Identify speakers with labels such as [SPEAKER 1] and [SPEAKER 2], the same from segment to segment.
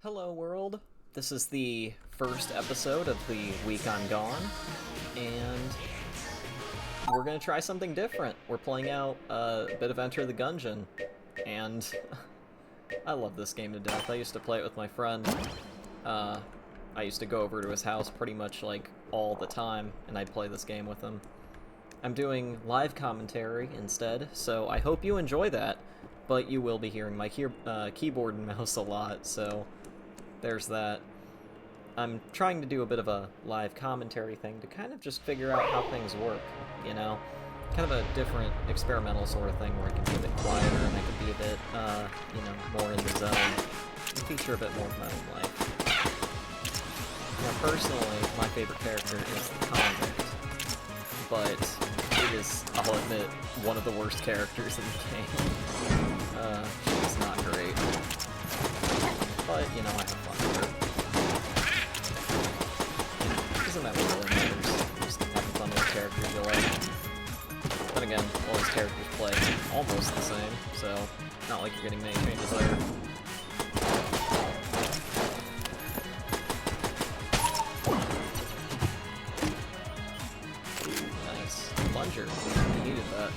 [SPEAKER 1] Hello world, this is the first episode of the week I'm gone, and we're gonna try something different. We're playing out a bit of Enter the Gungeon, and I love this game to death. I used to play it with my friend. I used to go over to his house pretty much like all the time, and I'd play this game with him. I'm doing live commentary instead, so I hope you enjoy that, but you will be hearing my keyboard and mouse a lot, so there's that. I'm trying to do a bit of a live commentary thing to kind of just figure out how things work, you know? Kind of a different experimental sort of thing where I can be a bit quieter and I can be a bit, more in the zone and feature a bit more of my own life. Now, personally, my favorite character is the convict, but it is, I'll admit, one of the worst characters in the game. She's not great. But, you know, I have fun with her. Doesn't matter what really matters. Just having fun with characters you like. But again, all these characters play almost the same, so not like you're getting many changes there. Nice. Plunger. I needed that.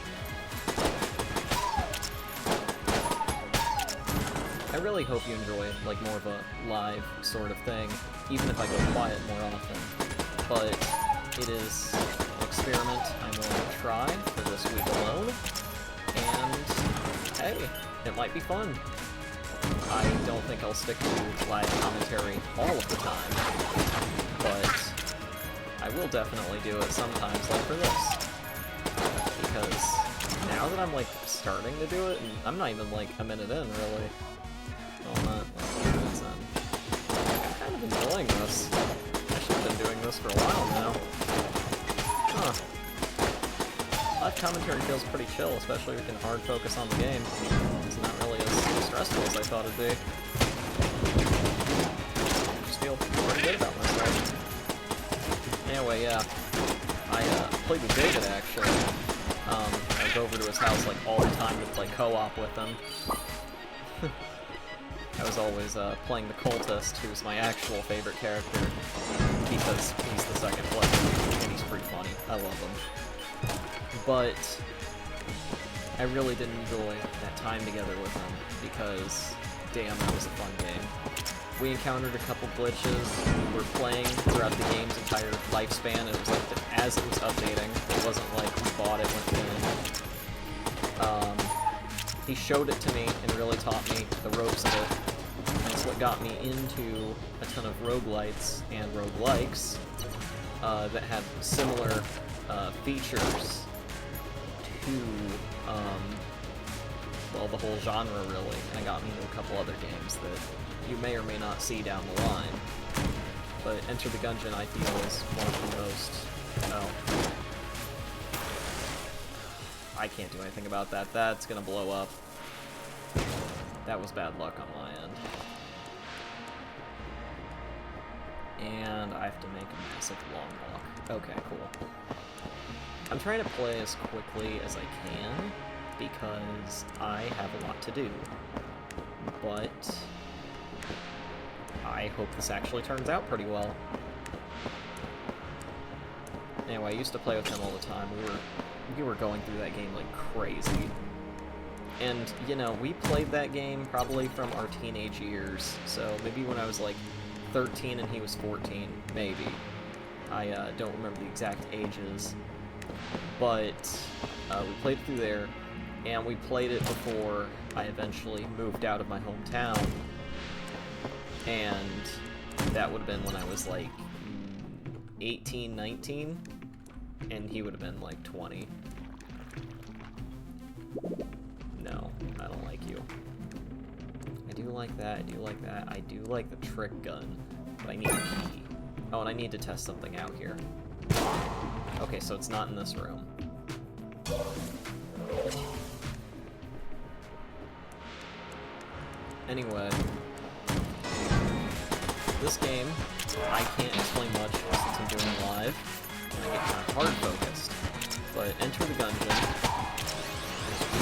[SPEAKER 1] I really hope you enjoy, like, more of a live sort of thing, even if I go quiet more often. But it is an experiment I'm willing to try for this week alone, and hey, it might be fun. I don't think I'll stick to live commentary all of the time, but I will definitely do it sometimes, like for this. Because now that I'm, like, starting to do it, and I'm not even, like, a minute in, really. Well, not like 2 minutes in. I'm kind of enjoying this. I should have been doing this for a while now. Huh. Live commentary feels pretty chill, especially if you can hard focus on the game. It's not really as stressful as I thought it'd be. I just feel pretty good about myself. Anyway, yeah. I played with David, actually. I go over to his house like all the time to play co-op with him. I was always playing the cultist, who's my actual favorite character, because he's the second player, and he's pretty funny. I love him. But I really did enjoy that time together with him, because, damn, that was a fun game. We encountered a couple glitches. We were playing throughout the game's entire lifespan. It was like as it was updating. It wasn't like we bought it within. He showed it to me and really taught me the ropes of it. And it's what got me into a ton of roguelites and roguelikes that had similar features to, well, the whole genre, really. And it got me into a couple other games that you may or may not see down the line. But Enter the Gungeon, I feel, is one of the most... Oh. I can't do anything about that. That's gonna blow up. That was bad luck on my end. And I have to make a massive long walk. Okay, cool. I'm trying to play as quickly as I can, because I have a lot to do. But I hope this actually turns out pretty well. Anyway, I used to play with him all the time. We were going through that game like crazy. And, you know, we played that game probably from our teenage years. So maybe when I was like 13 and he was 14, maybe. I don't remember the exact ages. But we played through there, and we played it before I eventually moved out of my hometown. And that would have been when I was like 18, 19. And he would have been like 20. No, I don't like you. I do like that, I do like that. I do like the trick gun, but I need a key. Oh, and I need to test something out here. Okay, so it's not in this room. Anyway, this game, I can't explain much since I'm doing it live, and I get kind of hard focused. But Enter the Gungeon,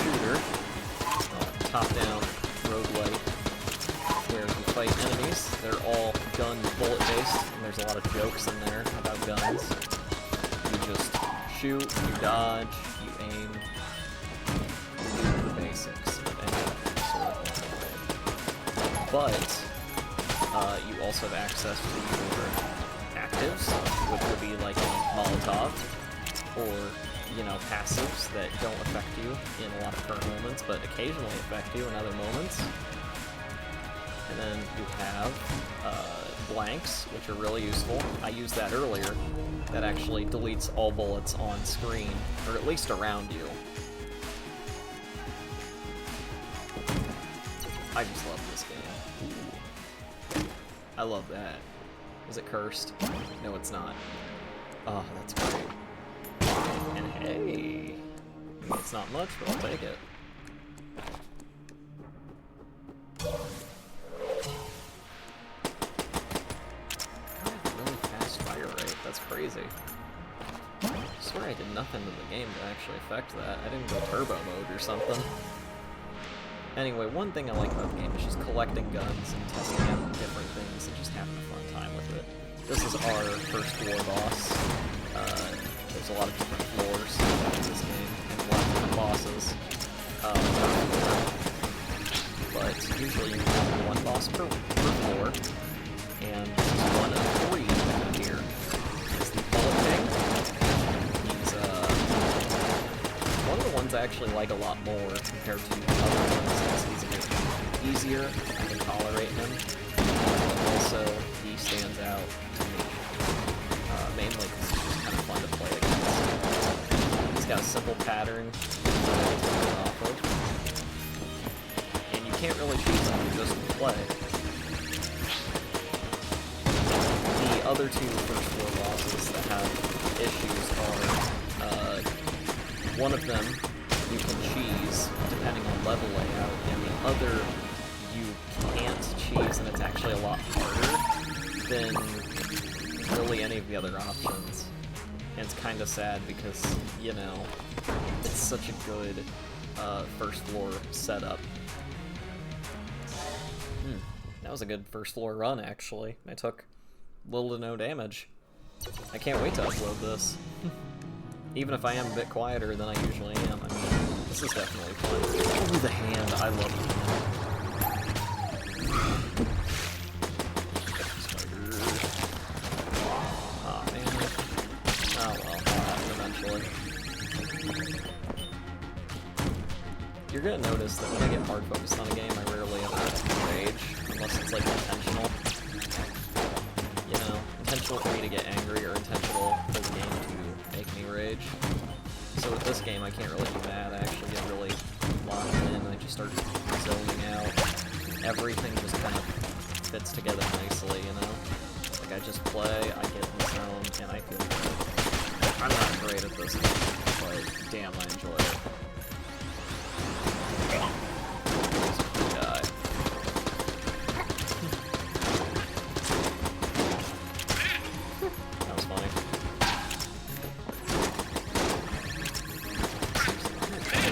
[SPEAKER 1] shooter, top-down roguelite, where you fight enemies. They're all gun bullet-based, and there's a lot of jokes in there about guns. You just shoot, you dodge, you aim, you do the basics of any sort of gun. But you also have access to your actives, which would be like Molotov, or, you know, passives that don't affect you in a lot of current moments, but occasionally affect you in other moments. And then you have blanks, which are really useful. I used that earlier. That actually deletes all bullets on screen, or at least around you. I just love this game. Ooh. I love that. Is it cursed? No, it's not. Oh, that's great. And hey, it's not much, but I'll take it. I have a really fast fire rate. That's crazy. I swear I did nothing in the game to actually affect that. I didn't go turbo mode or something. Anyway, one thing I like about the game is just collecting guns and testing out different things and just having a fun time with it. This is our first floor boss. There's a lot of different floors in this game, and a lot of different bosses. But usually you have one boss per floor, and this is one of three here. It's the Bullet King. He's one of the ones I actually like a lot more compared to other ones, since he's a bit easier. I can tolerate him. Also, he stands out to me, mainly because he's just kind of fun to play against. He's got a simple pattern to go off of, and you can't really choose him, you just play. The other two first floor bosses that have issues are, one of them you can cheese depending on level layout, and the other you can't cheese, and it's actually a lot harder than really any of the other options. And it's kind of sad because, you know, it's such a good first floor setup. That was a good first floor run, actually. I took little to no damage. I can't wait to upload this. Even if I am a bit quieter than I usually am. I mean, this is definitely fun. Ooh, the hand. I love the hand. Aw, man. Oh well, I'll have it eventually. You're gonna notice that when I get hard focused on a game, I rarely ever rage, unless it's like intentional. You know, intentional for me to get angry, or intentional for the game to make me rage. So with this game, I can't really do that. I actually get really locked in. I just start zoning out. Everything just kind of fits together nicely, you know? Like, I just play, I get in the zone, and I feel good. I'm not great at this game, but damn, I enjoy it. That was funny.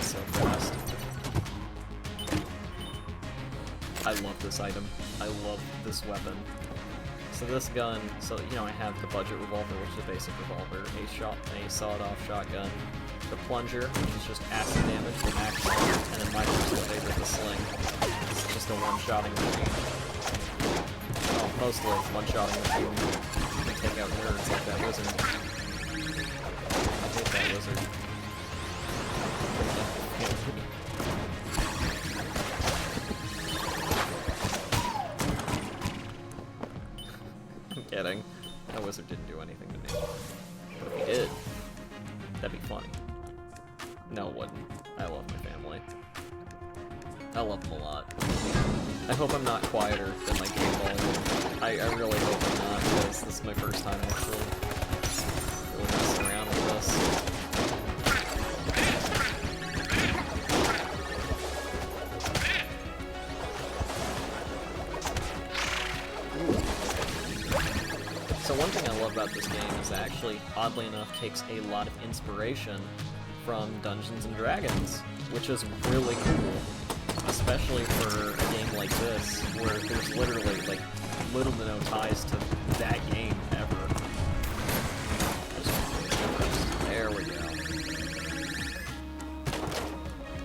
[SPEAKER 1] So fast. I love this item. I love this weapon. So this gun, you know, I have the budget revolver, which is a basic revolver, a sawed-off shotgun, the plunger, which is just acid damage with max damage, and then my personal favorite, the sling. It's just a one-shotting machine. Well, mostly one-shotting machine. You can take out nerds like that wizard. I hate that wizard. I'm kidding. That wizard didn't do anything to me. But if he did, that'd be funny. No, it wouldn't. I love my family. I love them a lot. I hope I'm not quieter than my game volume. I really hope I'm not, because this is my first time actually really messing around with this. So one thing I love about this game is it actually, oddly enough, takes a lot of inspiration from Dungeons and Dragons, which is really cool. especially for a game like this, where there's literally, like, little to no ties to that game ever. There we go.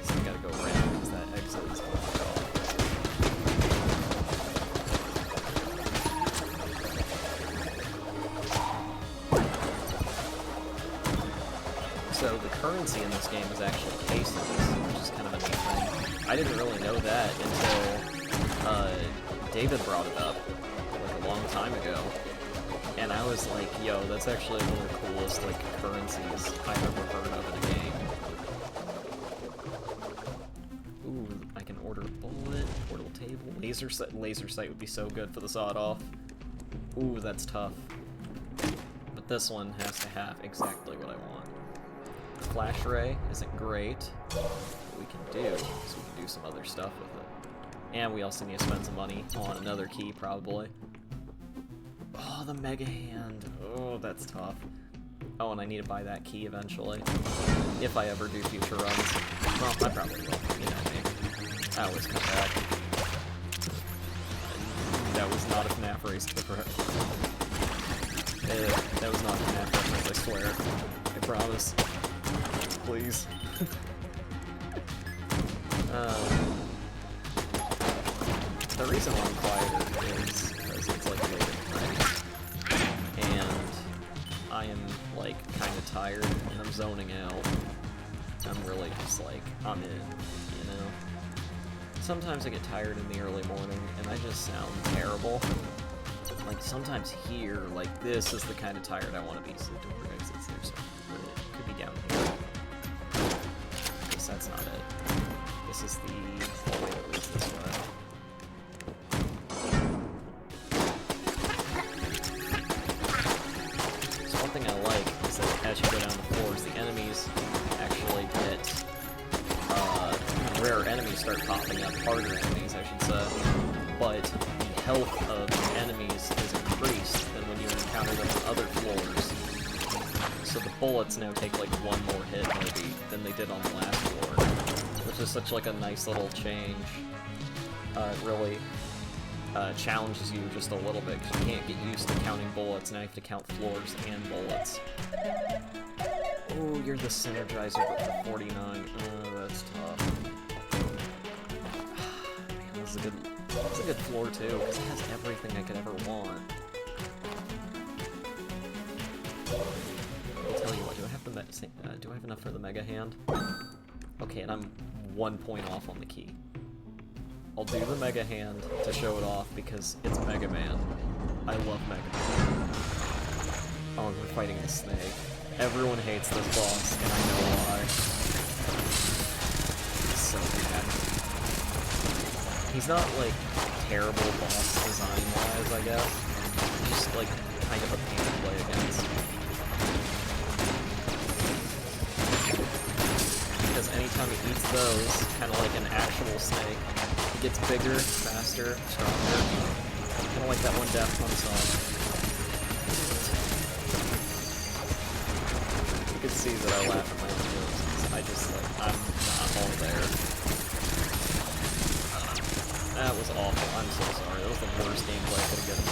[SPEAKER 1] So we gotta go around, because that exit is blocked off. So the currency in this game is actually cases, which is kind of a neat thing. I didn't really know that until David brought it up like a long time ago, and I was like, "Yo, that's actually one of the coolest like currencies I've ever heard of in a game." Ooh, I can order a bullet, portable table, laser sight. Laser sight would be so good for the sawed-off. Ooh, that's tough. But this one has to have exactly what I want. Flash ray isn't great, but we can do, so we can do some other stuff with it. And we also need to spend some money on another key, probably. Oh, the Mega Hand. Oh, that's tough. Oh, and I need to buy that key eventually. If I ever do future runs. Well, I probably will. You know me. I always come back. That was not a FNAF race. That was not a FNAF reference, I swear. I promise. Please. The reason why I'm quieter is because it's like late at night, and I am like kind of tired, and I'm zoning out. I'm really just like, I'm in, you know? Sometimes I get tired in the early morning, and I just sound terrible. Like, sometimes here, like, this is the kind of tired I want to be, so the door exits there, so it could be down here. I guess that's not it. This is the hallway that leads this way. So one thing I like is that as you go down the floors, the enemies actually get, rare enemies start popping up, harder enemies, I should say, but the health of the enemies is increased than when you encounter them on other floors. So the bullets now take like one more hit, maybe, than they did on the last floor, which is such like a nice little change. It really challenges you just a little bit, because you can't get used to counting bullets, now you have to count floors and bullets. Oh, you're the Synergizer, but for 49. Oh, that's tough. Man, this is a good floor too, because it has everything I could ever want. I'll tell you what, do I have enough for the Mega Hand? Okay, and I'm 1 point off on the key. I'll do the Mega Hand to show it off because it's Mega Man. I love Mega Man. Oh, we're fighting the snake. Everyone hates this boss, and I know why. He's so bad. He's not, like, terrible boss design-wise, I guess. He's just, like, kind of a pain to play against. Because anytime he eats those, kind of like an actual snake, he gets bigger, faster, stronger. Kind of like that one Deftones song. You can see that I laugh at my own jokes. I just, like, I'm not all there. That was awful. I'm so sorry. That was the worst gameplay I could have given me.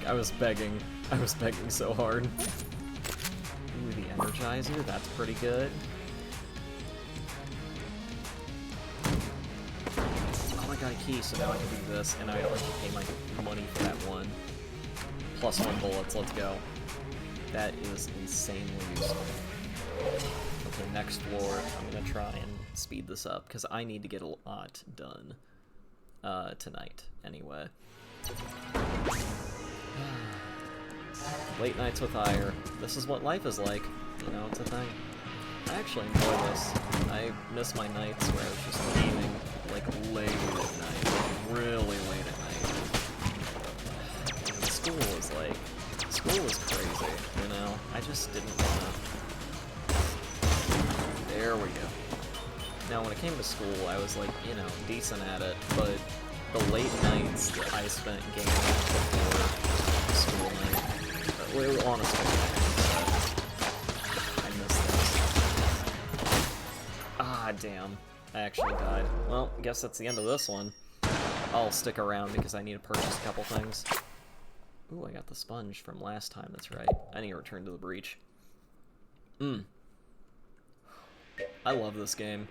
[SPEAKER 1] I was begging so hard. Ooh, the Energizer, that's pretty good. Oh, I got a key, so now I can do this, and I don't have to pay my money for that one. Plus 1 bullets, let's go. That is insanely useful. Okay, next floor, I'm gonna try and speed this up, because I need to get a lot done tonight, anyway. Late nights with Eire. This is what life is like. You know, it's a thing. I actually enjoy this. I miss my nights where I was just gaming, like, late at night. Like, really late at night. And school was crazy, you know? I just didn't wanna... There we go. Now, when it came to school, I was, like, you know, decent at it, but the late nights that I spent gaming before school night, we were on a school night, I miss those. Ah, damn. I actually died. Well, guess that's the end of this one. I'll stick around because I need to purchase a couple things. Ooh, I got the sponge from last time, that's right. I need to return to the breach. I love this game.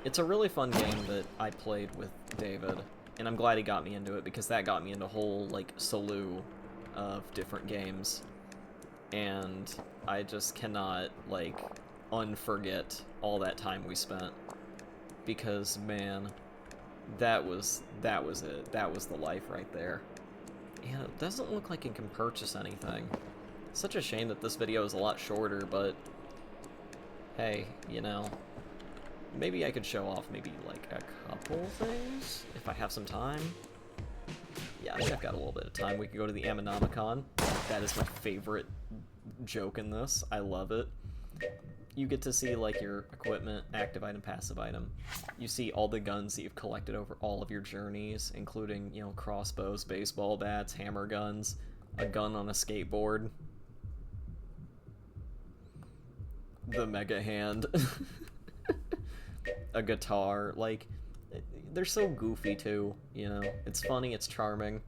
[SPEAKER 1] It's a really fun game that I played with David, and I'm glad he got me into it because that got me into a whole, like, slew of different games. And I just cannot, like, unforget all that time we spent. Because, man, that was it. That was the life right there. And it doesn't look like it can purchase anything. Such a shame that this video is a lot shorter, but hey, you know, maybe I could show off maybe like a couple things if I have some time. Yeah, I think I've got a little bit of time. We could go to the Ammonomicon. That is my favorite joke in this. I love it. You get to see like your equipment, active item, passive item. You see all the guns that you've collected over all of your journeys, including, you know, crossbows, baseball bats, hammer guns, a gun on a skateboard, the mega hand, a guitar. Like, they're so goofy too, you know? It's funny, it's charming.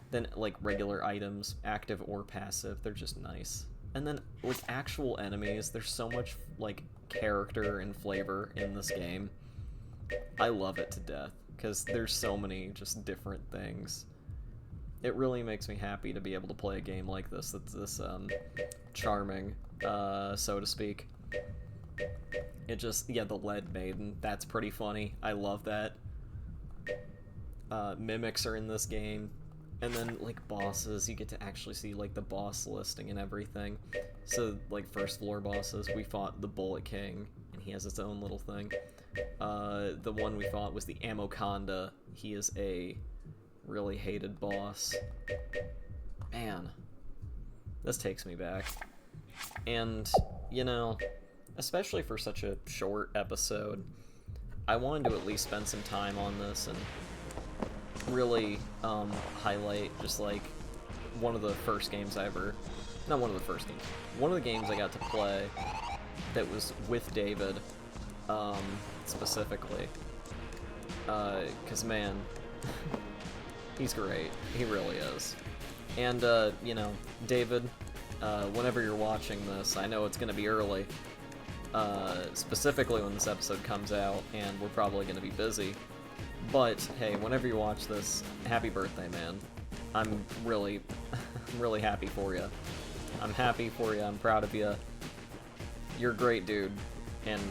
[SPEAKER 1] Then, like, regular items, active or passive, they're just nice. And then, like, actual enemies, there's so much, like, character and flavor in this game. I love it to death, because there's so many just different things. It really makes me happy to be able to play a game like this, that's this, charming, so to speak. It just, yeah, the Lead Maiden, that's pretty funny. I love that. Mimics are in this game. And then, like, bosses, you get to actually see, like, the boss listing and everything. So, like, first floor bosses, we fought the Bullet King, and he has his own little thing. The one we fought was the Ammoconda. He is a really hated boss. Man, this takes me back. And, you know, especially for such a short episode, I wanted to at least spend some time on this and really highlight just like one of the first games I ever, not one of the first games, one of the games I got to play that was with David, specifically, because man, he's great, he really is. And you know, David, whenever you're watching this, I know it's gonna be early, specifically when this episode comes out, and we're probably gonna be busy. But, hey, whenever you watch this, happy birthday, man. I'm really, really happy for you. I'm happy for you, I'm proud of you. You're a great dude, and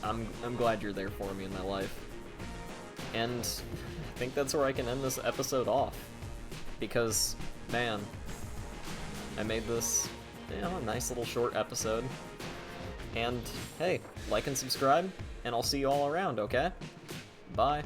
[SPEAKER 1] I'm glad you're there for me in my life. And I think that's where I can end this episode off. Because, man, I made this, you know, a nice little short episode. And, hey, like and subscribe, and I'll see you all around, okay? Bye.